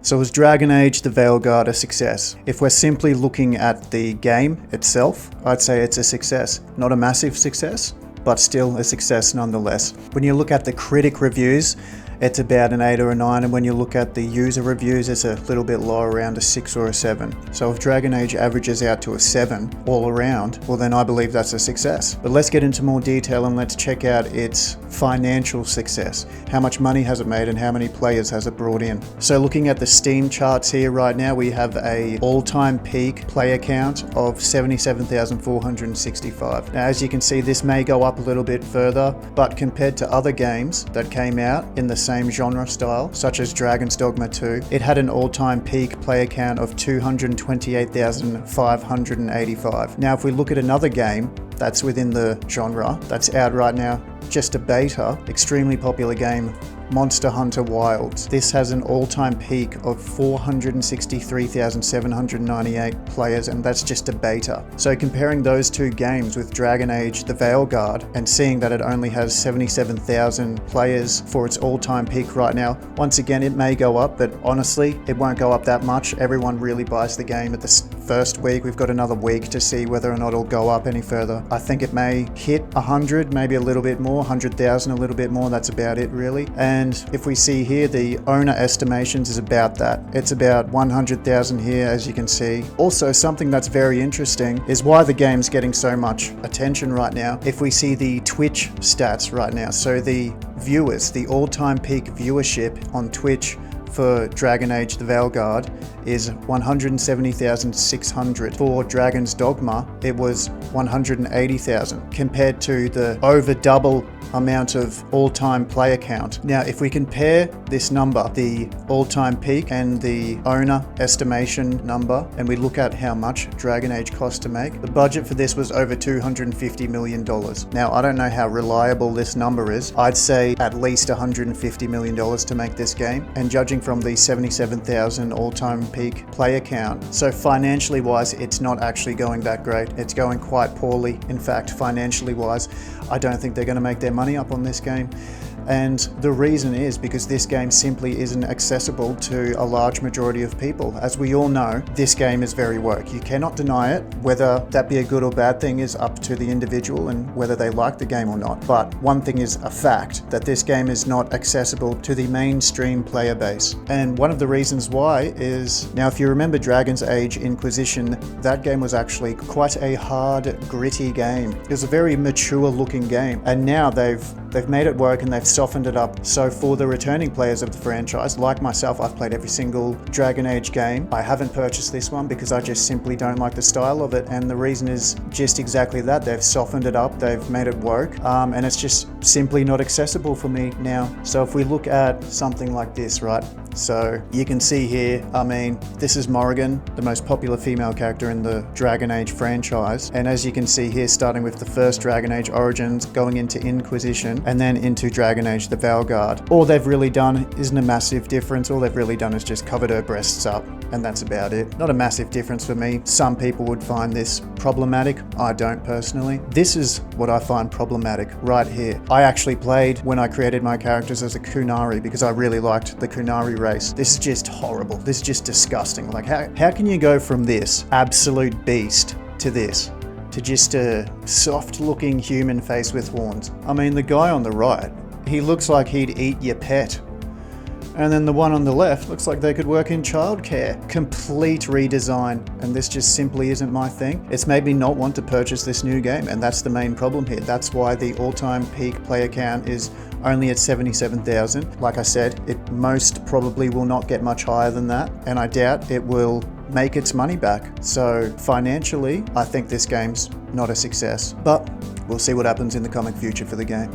So is Dragon Age the Veilguard a success? If we're simply looking at the game itself, I'd say it's a success. Not a massive success, but still a success nonetheless. When you look at the critic reviews, it's about an 8 or a 9, and when you look at the user reviews, it's a little bit lower, around a 6 or a 7. So if Dragon Age averages out to a 7 all around, well then I believe that's a success. But let's get into more detail and let's check out its financial success. How much money has it made and how many players has it brought in? So looking at the Steam charts here right now, we have a all-time peak player count of 77,465. Now as you can see, this may go up a little bit further, but compared to other games that came out in the same genre style, such as Dragon's Dogma 2, it had an all-time peak player count of 228,585. Now if we look at another game that's within the genre, that's out right now, just a beta, extremely popular game, Monster Hunter Wilds. This has an all-time peak of 463,798 players, and that's just a beta. So comparing those two games with Dragon Age the Veilguard and seeing that it only has 77,000 players for its all-time peak right now, once again it may go up, but honestly it won't go up that much. Everyone really buys the game at the first week. We've got another week to see whether or not it'll go up any further. I think it may hit 100, maybe a little bit more, 100,000, a little bit more. That's about it really. And if we see here, the owner estimations is about that. It's about 100,000 here, as you can see. Also, something that's very interesting is why the game's getting so much attention right now. If we see the Twitch stats right now, so the viewers, the all-time peak viewership on Twitch for Dragon Age the Veilguard is 170,600. For Dragon's Dogma, it was 180,000, compared to the over double amount of all-time player count. Now, if we compare this number, the all-time peak and the owner estimation number, and we look at how much Dragon Age cost to make, the budget for this was over $250 million. Now, I don't know how reliable this number is. I'd say at least $150 million to make this game, and judging from the 77,000 all-time peak player count. So financially wise, it's not actually going that great. It's going quite poorly. In fact, financially wise, I don't think they're going to make their money up on this game. And the reason is because this game simply isn't accessible to a large majority of people. As we all know, this game is very woke. You cannot deny it. Whether that be a good or bad thing is up to the individual and whether they like the game or not. But one thing is a fact, that this game is not accessible to the mainstream player base. And one of the reasons why is, now if you remember Dragon's Age Inquisition, that game was actually quite a hard, gritty game. It was a very mature looking game. And now they've made it work and they've softened it up. So for the returning players of the franchise, like myself, I've played every single Dragon Age game. I haven't purchased this one because I just simply don't like the style of it, and the reason is just exactly that. They've softened it up, they've made it work, and it's just simply not accessible for me now. So if we look at something like this, right? So you can see here, I mean, this is Morrigan, the most popular female character in the Dragon Age franchise. And as you can see here, starting with the first Dragon Age Origins, going into Inquisition, and then into Dragon Age the Veilguard. All they've really done isn't a massive difference. All they've really done is just covered her breasts up, and that's about it. Not a massive difference for me. Some people would find this problematic. I don't personally. This is what I find problematic right here. I actually played, when I created my characters, as a Kunari because I really liked the Kunari race. This is just horrible. This is just disgusting. Like, how can you go from this absolute beast to this? To just a soft-looking human face with horns. I mean, the guy on the right, he looks like he'd eat your pet. And then the one on the left looks like they could work in childcare. Complete redesign, and this just simply isn't my thing. It's made me not want to purchase this new game, and that's the main problem here. That's why the all-time peak player count is only at 77,000. Like I said, it most probably will not get much higher than that, and I doubt it will make its money back. So financially, I think this game's not a success, but we'll see what happens in the coming future for the game.